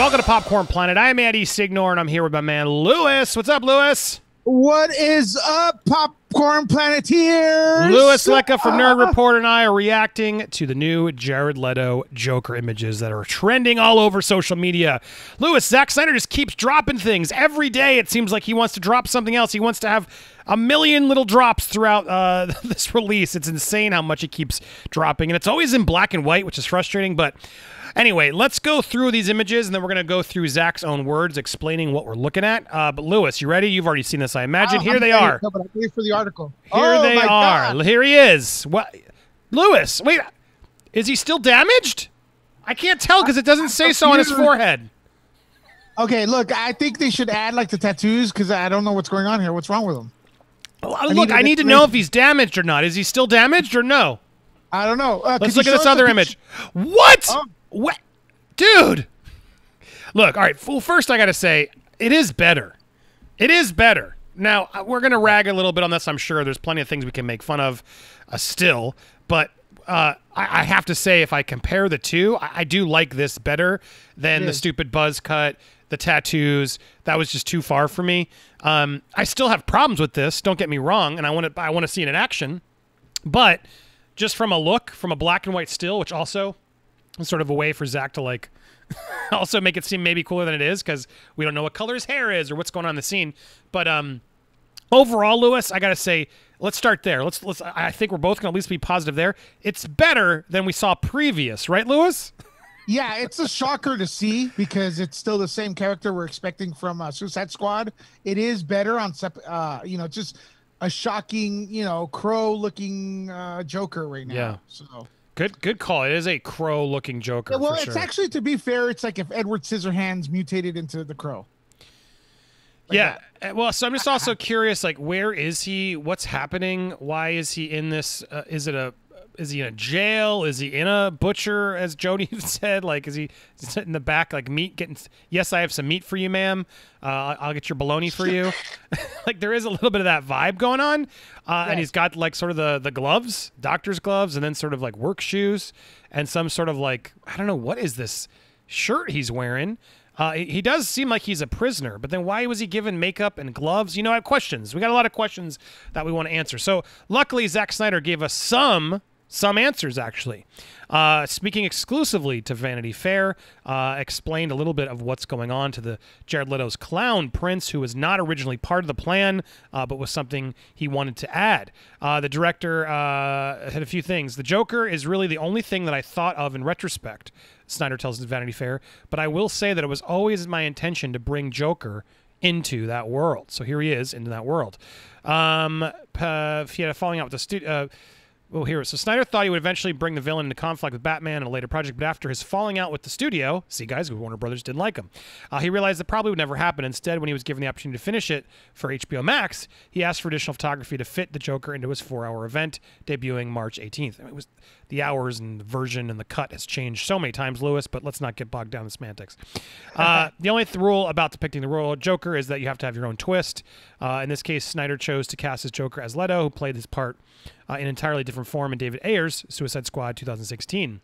Welcome to Popcorn Planet. I'm Andy Signore, and I'm here with my man, Lewis. What's up, Lewis? What is up, Popcorned Planeteer? Lewis Lecca from Nerd Report and I are reacting to the new Jared Leto Joker images that are trending all over social media. Lewis, Zack Snyder just keeps dropping things. Every day it seems like he wants to drop something else. He wants to have a million little drops throughout this release. It's insane how much he keeps dropping, and it's always in black and white, which is frustrating, but... Anyway, let's go through these images, and then we're going to go through Zach's own words explaining what we're looking at. But Lewis, you ready? You've already seen this, I imagine. Here they are. No, but I'm waiting for the article. Here they are. God. Here he is. What? Lewis, wait. Is he still damaged? I can't tell because it doesn't say so on his forehead. Okay, look, I think they should add like the tattoos because I don't know what's going on here. What's wrong with him? Look, I need to know if he's damaged or not. Is he still damaged or no? I don't know. Let's look at this other image. What? Oh. What? Dude! Look, all right, well, first I got to say, it is better. It is better. Now, we're going to rag a little bit on this, I'm sure. There's plenty of things we can make fun of still, but I have to say, if I compare the two, I do like this better than the stupid buzz cut, the tattoos. That was just too far for me. I still have problems with this, don't get me wrong, and I want to see it in action, but just from a look, from a black and white still, which also... sort of a way for Zach to like also make it seem maybe cooler than it is because we don't know what color his hair is or what's going on in the scene. But overall, Lewis, I gotta say, let's start there. Let's. I think we're both gonna at least be positive there. It's better than we saw previous, right, Lewis? Yeah, it's a shocker to see because it's still the same character we're expecting from Suicide Squad. It is better on, you know, just a shocking, you know, crow-looking Joker right now. Yeah. So. Good call. It is a crow-looking Joker. Yeah, well, for it's sure. Actually, to be fair, it's like if Edward Scissorhands mutated into the crow. Like yeah. Well, so I'm just also curious, like, where is he? What's happening? Why is he in this? Is he in a jail? Is he in a butcher, as Jody said? Like, is he sitting in the back, like, meat getting... Yes, I have some meat for you, ma'am. I'll get your bologna for you. Like, there is a little bit of that vibe going on. And he's got, like, sort of the gloves, doctor's gloves, and then sort of, like, work shoes, and some sort of, like, I don't know, what is this shirt he's wearing? He does seem like he's a prisoner, but then why was he given makeup and gloves? You know, I have questions. We got a lot of questions that we want to answer. So, luckily, Zack Snyder gave us some answers, actually. Speaking exclusively to Vanity Fair, explained a little bit of what's going on to the Jared Leto's clown prince, who was not originally part of the plan, but was something he wanted to add. The director had a few things. The Joker is really the only thing that I thought of in retrospect, Snyder tells Vanity Fair, but I will say that it was always my intention to bring Joker into that world. So here he is, into that world. He had a falling out with the studio... Oh, here. So Snyder thought he would eventually bring the villain into conflict with Batman in a later project, but after his falling out with the studio, see guys, Warner Brothers didn't like him. He realized that probably would never happen. Instead, when he was given the opportunity to finish it for HBO Max, he asked for additional photography to fit the Joker into his 4-hour event, debuting March 18th. I mean, it was the hours and the version and the cut has changed so many times, Lewis, but let's not get bogged down in semantics. The only rule about depicting the royal Joker is that you have to have your own twist. In this case, Snyder chose to cast his Joker as Leto, who played his part in an entirely different form in David Ayer's Suicide Squad 2016.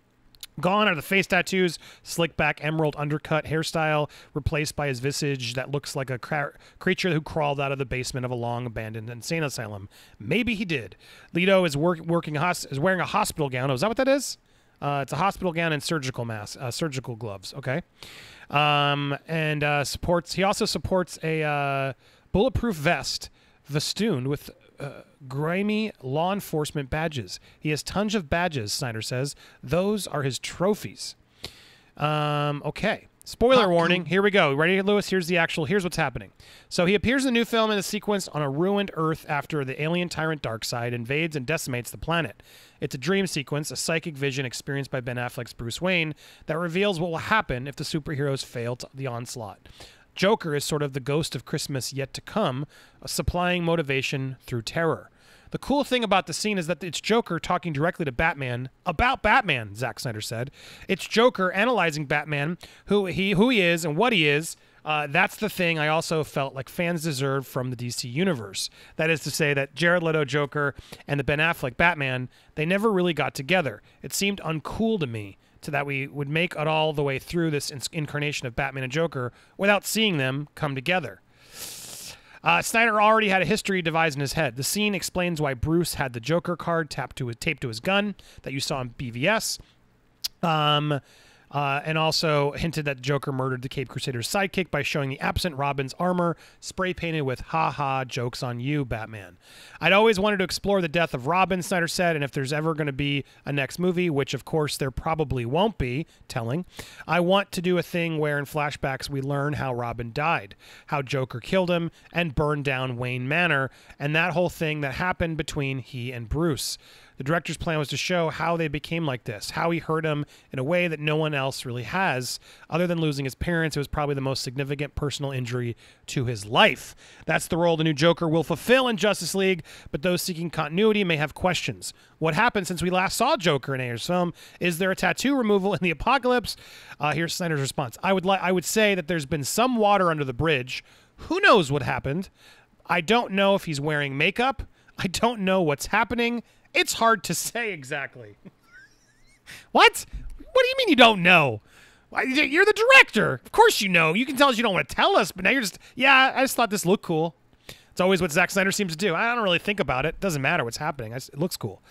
Gone are the face tattoos, slick back emerald undercut hairstyle, replaced by his visage that looks like a creature who crawled out of the basement of a long-abandoned insane asylum. Maybe he did. Leto is wearing a hospital gown. Oh, is that what that is? It's a hospital gown and surgical mask, surgical gloves. Okay, he also supports a bulletproof vest festooned with grimy law enforcement badges. He has tons of badges, Snyder says. Those are his trophies. Okay. Spoiler warning. Here we go. Ready, Lewis? Here's what's happening. So he appears in the new film in the sequence on a ruined Earth after the alien tyrant Darkseid invades and decimates the planet. It's a dream sequence, a psychic vision experienced by Ben Affleck's Bruce Wayne that reveals what will happen if the superheroes fail the onslaught. Joker is sort of the ghost of Christmas yet to come, supplying motivation through terror. The cool thing about the scene is that it's Joker talking directly to Batman about Batman, Zack Snyder said. It's Joker analyzing Batman, who he is and what he is. That's the thing I also felt like fans deserved from the DC universe. That is to say that Jared Leto Joker and the Ben Affleck Batman, they never really got together. It seemed uncool to me. so that we would make it all the way through this incarnation of Batman and Joker without seeing them come together. Snyder already had a history devised in his head. The scene explains why Bruce had the Joker card taped to his gun that you saw in BVS. And also hinted that Joker murdered the Cape Crusader's sidekick by showing the absent Robin's armor spray painted with "ha ha, joke's on you, Batman." I'd always wanted to explore the death of Robin, Snyder said, and if there's ever going to be a next movie, which of course there probably won't be, telling, I want to do a thing where in flashbacks we learn how Robin died, how Joker killed him and burned down Wayne Manor, and that whole thing that happened between he and Bruce. The director's plan was to show how they became like this, how he hurt him in a way that no one else really has. Other than losing his parents, it was probably the most significant personal injury to his life. That's the role the new Joker will fulfill in Justice League, but those seeking continuity may have questions. What happened since we last saw Joker in Ayer's film? Is there a tattoo removal in the apocalypse? Here's Snyder's response. I would say that there's been some water under the bridge. Who knows what happened? I don't know if he's wearing makeup. I don't know what's happening. It's hard to say exactly. What? What do you mean you don't know? You're the director. Of course you know. You can tell us you don't want to tell us, but now you're just, yeah, I just thought this looked cool. It's always what Zack Snyder seems to do. I don't really think about it. It doesn't matter what's happening. It looks cool.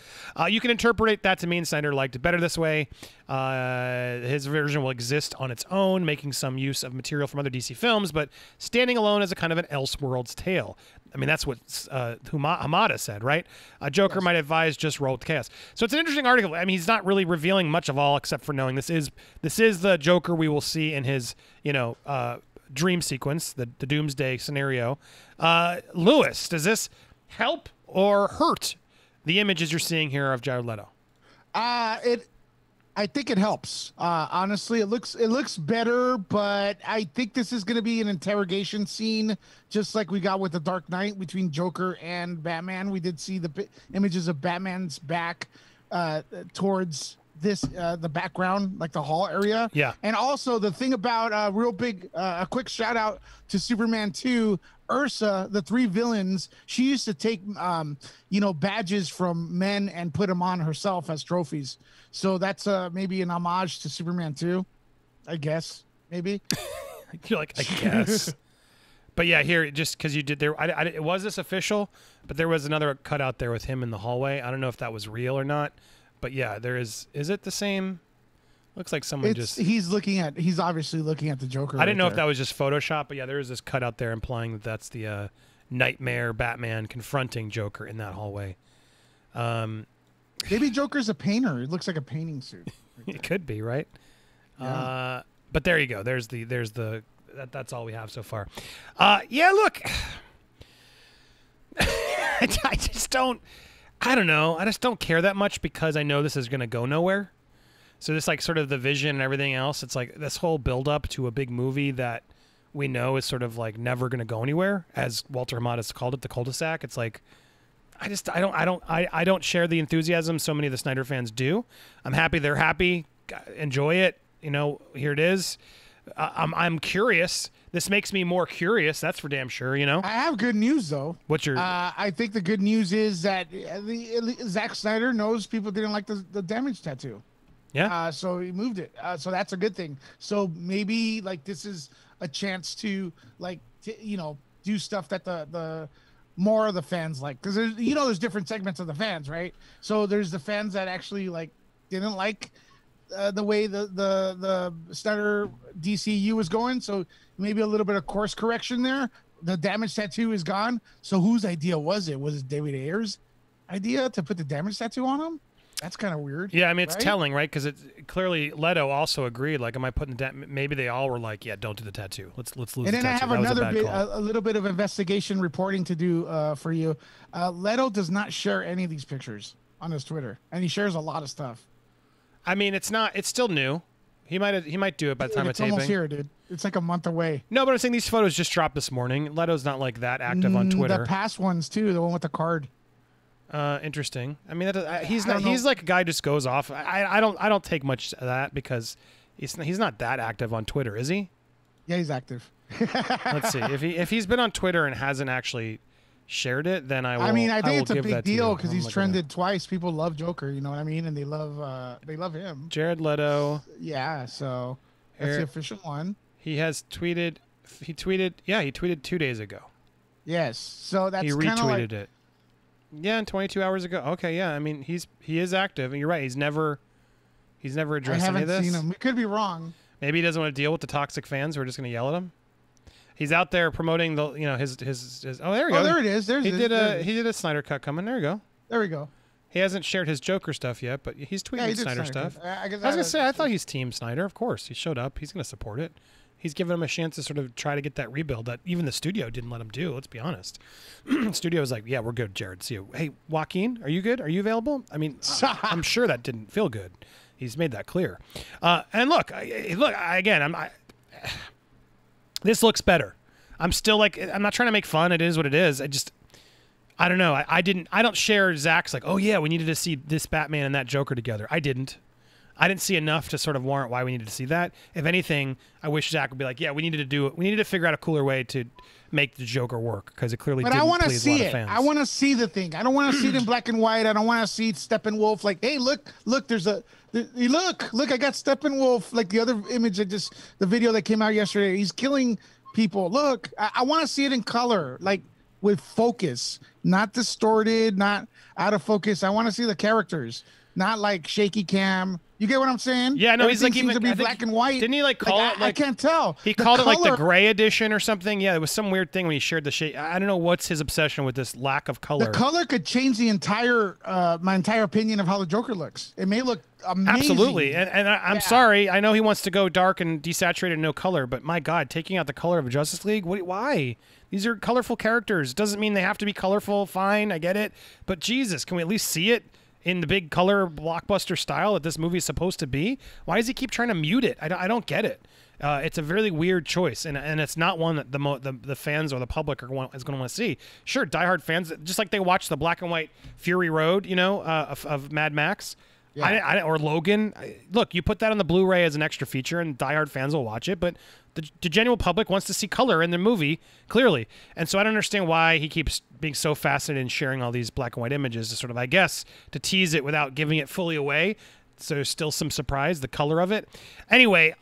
You can interpret that to mean Snyder liked it better this way. His version will exist on its own, making some use of material from other DC films, but standing alone as a kind of an Elseworlds tale. I mean, that's what Hamada said, right? Joker might advise just roll with chaos. So it's an interesting article. I mean, he's not really revealing much of all except for knowing this is the Joker we will see in his, dream sequence, the doomsday scenario. Lewis, does this help or hurt the images you're seeing here of Jared Leto? I think it helps. Honestly, it looks better, but I think this is going to be an interrogation scene, just like we got with the Dark Knight between Joker and Batman. We did see the images of Batman's back towards this the background, like the hall area. Yeah. And also the thing about a quick shout out to Superman 2, Ursa, the three villains, she used to take badges from men and put them on herself as trophies. So that's maybe an homage to Superman 2, I guess. Maybe. You're like, I guess. But yeah, here, just because you did there, it was this official, but there was another cutout there with him in the hallway. I don't know if that was real or not. But yeah, there is. Is it the same? Looks like someone He's obviously looking at the Joker. I didn't know if that was just Photoshop, but yeah, there is this cutout there implying that that's the nightmare Batman confronting Joker in that hallway. Maybe Joker's a painter. It looks like a painting suit. Right. It could be, right? Yeah. But there you go. That's all we have so far. Yeah, look. I just don't. I don't know. I just don't care that much because I know this is going to go nowhere. So this, like, sort of the vision and everything else, it's like this whole build-up to a big movie that we know is sort of like never going to go anywhere, as Walter Hamada called it, the cul-de-sac. It's like I don't share the enthusiasm so many of the Snyder fans do. I'm happy they're happy. Enjoy it. Here it is. I'm curious. This makes me more curious. That's for damn sure. I have good news though. What's your? I think the good news is that Zack Snyder knows people didn't like the damage tattoo. Yeah. So he moved it. So that's a good thing. So maybe like this is a chance to do stuff that the more of the fans like, because there's different segments of the fans, right? So there's the fans that actually didn't like the way the Snyder DCU was going, so maybe a little bit of course correction there. The damage tattoo is gone. So whose idea was it? Was it David Ayer's idea to put the damage tattoo on him? That's kind of weird. Yeah, I mean, it's telling, right? Because clearly Leto also agreed. Like, am I putting maybe they all were like, yeah, don't do the tattoo. Let's lose the tattoo. And then I have a little bit of investigation reporting to do for you. Leto does not share any of these pictures on his Twitter, and he shares a lot of stuff. I mean, it's still new. He might do it by the time of taping. It's almost here, dude. It's like a month away. No, but I'm saying these photos just dropped this morning. Leto's not like that active on Twitter. The past ones too, the one with the card. Interesting. I mean, he's like a guy who just goes off. I don't take much of that because he's not that active on Twitter, is he? Yeah, he's active. Let's see if he's been on Twitter and hasn't actually shared it, then I will. I mean, I think it's a give big that to deal you. because I'm he's looking at it. trended twice. People love Joker, you know what I mean, and they love him. Jared Leto. Yeah, so that's the official one. He has tweeted. He tweeted 2 days ago. Yes, so that's He kind of retweeted like, it. Yeah, and 22 hours ago. Okay, yeah. I mean, he is active, and you're right. He's never I addressed any of haven't this. seen him. We could be wrong. Maybe he doesn't want to deal with the toxic fans who are just going to yell at him. He's out there promoting the, his. Oh, there we go. Oh, there it is. He did a Snyder cut coming. There you go. There we go. He hasn't shared his Joker stuff yet, but he's tweeting he did Snyder stuff. I was gonna say, I thought he's Team Snyder. Of course, he showed up. He's gonna support it. He's given him a chance to sort of try to get that rebuild that even the studio didn't let him do. Let's be honest. Studio was like, "Yeah, we're good, Jared. See you. Hey, Joaquin, are you good? Are you available?" I mean, I'm sure that didn't feel good. He's made that clear. And look, this looks better. I'm still like, I'm not trying to make fun. It is what it is. I don't know. I don't share Zach's like, oh yeah, we needed to see this Batman and that Joker together. I didn't see enough to sort of warrant why we needed to see that. If anything, I wish Zach would be like, yeah, we needed to do it. We needed to figure out a cooler way to make the Joker work because it clearly didn't please a lot of fans. I want to see the thing. I don't want to see it in black and white. I don't want to see Steppenwolf like, hey, look, look, I got Steppenwolf, like the other image the video that came out yesterday. He's killing people. Look, I want to see it in color, like with focus, not distorted, not out of focus. I want to see the characters, not like shaky cam. You get what I'm saying? Yeah, no, Everything he's like seems to be black and white. Didn't he like call it? I can't tell. He called it like the gray edition or something. Yeah, it was some weird thing when he shared the shade. I don't know what's his obsession with this lack of color. The color could change the entire my entire opinion of how the Joker looks. It may look amazing. Absolutely, and I'm sorry. I know he wants to go dark and desaturated, no color, but my God, taking out the color of a Justice League. Why? These are colorful characters. Doesn't mean they have to be colorful. Fine, I get it. But Jesus, can we at least see it in the big color blockbuster style that this movie is supposed to be? Why does he keep trying to mute it? I don't get it. It's a really weird choice, and it's not one that the fans or the public is going to want to see. Sure, diehard fans, just like they watch the black and white Fury Road, of Mad Max. Yeah. Or Logan. Look, you put that on the Blu-ray as an extra feature, and diehard fans will watch it. But the general public wants to see color in the movie, clearly. And so I don't understand why he keeps being so fascinated in sharing all these black and white images to sort of, I guess, to tease it without giving it fully away. So there's still some surprise, the color of it. Anyway,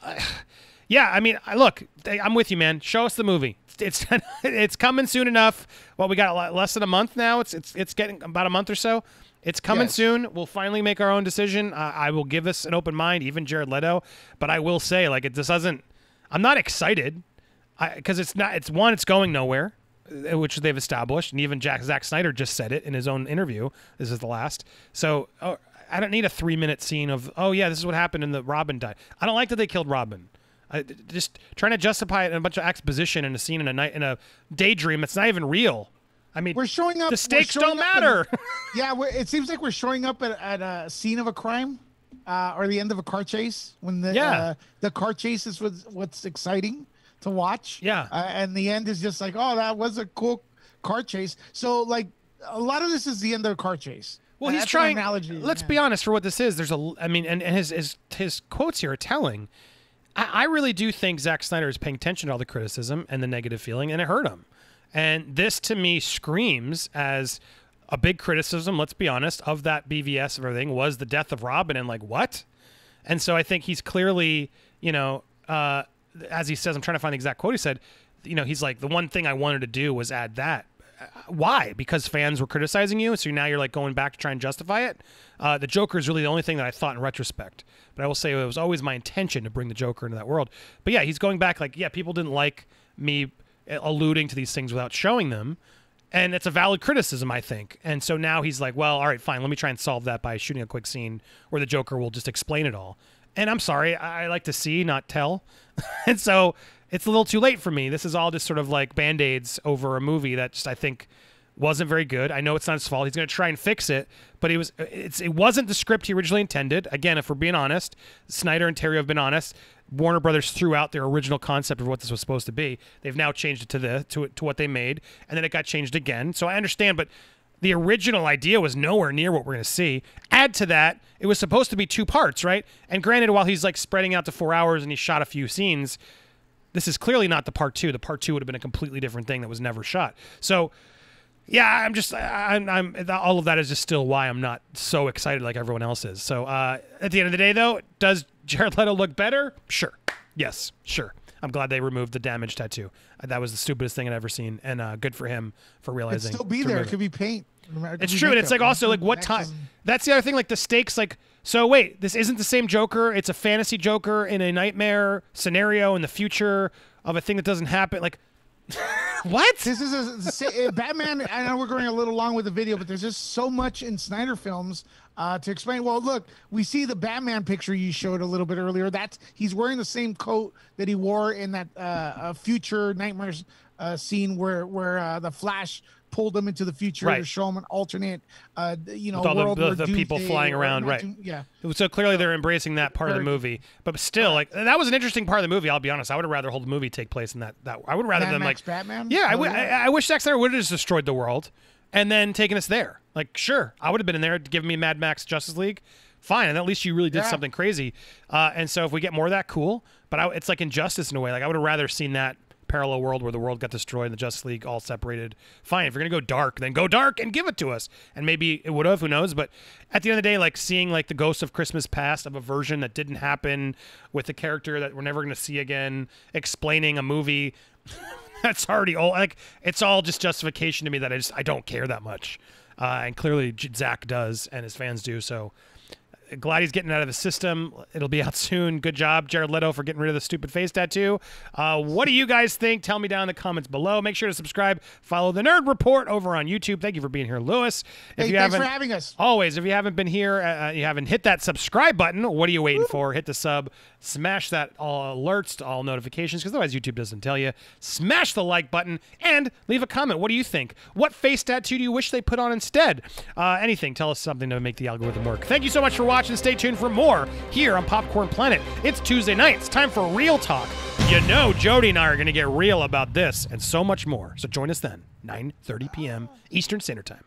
yeah, I mean, look, I'm with you, man. Show us the movie. It's coming soon enough. Well, we got less than a month now. It's getting about a month or so. It's coming soon. We'll finally make our own decision. I will give this an open mind, even Jared Leto. But I will say, like, I'm not excited because it's going nowhere, which they've established. And even Zack Snyder just said it in his own interview. This is the last. So I don't need a 3-minute scene of, oh, yeah, this is what happened and the Robin died. I don't like that they killed Robin. Just trying to justify it in a bunch of exposition in a scene in a daydream. It's not even real. I mean, we're showing up. The stakes don't matter. It seems like we're showing up at a scene of a crime, or the end of a car chase. When the car chase is what's exciting to watch. Yeah, and the end is just like, oh, that was a cool car chase. So like, a lot of this is the end of a car chase. Well, he's trying. Let's be honest. For what this is, and his quotes here are telling. I really do think Zack Snyder is paying attention to all the criticism and the negative feeling, and it hurt him. And this, to me, screams as a big criticism, let's be honest, of that BVS of everything was the death of Robin, and like, what? And so I think he's clearly, as he says, I'm trying to find the exact quote he said, he's like, the one thing I wanted to do was add that. Why? Because fans were criticizing you, so now you're like going back to try and justify it? The Joker is really the only thing that I thought in retrospect. But I will say it was always my intention to bring the Joker into that world. But yeah, he's going back like, yeah, people didn't like me alluding to these things without showing them, and it's a valid criticism, I think. And so now he's like, well, all right, fine, let me try and solve that by shooting a quick scene where the Joker will just explain it all. And I'm sorry, I like to see, not tell. And so it's a little too late for me. This is all just sort of like Band-Aids over a movie that just, I think, wasn't very good. I know it's not his fault. He's going to try and fix it, but it wasn't the script he originally intended. Again, if we're being honest, Snyder and Terry have been honest. Warner Brothers threw out their original concept of what this was supposed to be. They've now changed it to what they made, and then it got changed again. So I understand, but the original idea was nowhere near what we're going to see. Add to that, it was supposed to be 2 parts, right? And granted, while he's like spreading out to 4 hours and he shot a few scenes, this is clearly not the part 2. The part 2 would have been a completely different thing that was never shot. So Yeah, I'm all of that is just still why I'm not so excited like everyone else is. So at the end of the day, though, does Jared Leto look better? Sure. Yes, sure. I'm glad they removed the damage tattoo. That was the stupidest thing I'd ever seen, and good for him for realizing. It'd still be there. It could be paint. It's true, and it's like also like what time. That's the other thing. Like the stakes. Like so. Wait, this isn't the same Joker. It's a fantasy Joker in a nightmare scenario in the future of a thing that doesn't happen. Like what? This is a Batman. I know we're going a little long with the video, but there's just so much in Snyder films to explain. Well, look, we see the Batman picture you showed a little bit earlier. He's wearing the same coat that he wore in that future nightmares scene where the Flash pulled them into the future to show them an alternate, with all world the people flying around, right? Yeah. So clearly they're embracing that part of the movie, but still, like that was an interesting part of the movie. I'll be honest. I would have rather hold the movie take place in that. I would rather than like Batman. Yeah, I wish Zack Snyder would have just destroyed the world and then taken us there. Like, sure, I would have been in there to give me Mad Max Justice League. Fine, and at least you really did something crazy. And so if we get more of that, cool. But it's like Injustice in a way. Like I would have rather seen that parallel world where the world got destroyed and the Justice League all separated. Fine, if you're gonna go dark, then go dark and give it to us. And maybe it would have, who knows? But at the end of the day, like seeing like the Ghost of Christmas Past of a version that didn't happen with a character that we're never gonna see again, explaining a movie that's already old. Like it's all just justification to me that I don't care that much. And clearly Zach does, and his fans do. So glad he's getting out of the system. It'll be out soon. Good job, Jared Leto, for getting rid of the stupid face tattoo. What do you guys think? Tell me down in the comments below. Make sure to subscribe. Follow the Nerd Report over on YouTube. Thank you for being here, Lewis. Thanks for having us. Always. If you haven't been here, you haven't hit that subscribe button, what are you waiting for? Hit the sub. Smash that all alerts to all notifications, because otherwise YouTube doesn't tell you. Smash the like button and leave a comment. What do you think? What face tattoo do you wish they put on instead? Anything. Tell us something to make the algorithm work. Thank you so much for watching. Stay tuned for more here on Popcorn Planet. It's Tuesday night. It's time for Real Talk. You know Jody and I are going to get real about this and so much more. So join us then, 9:30 p.m. Eastern Standard Time.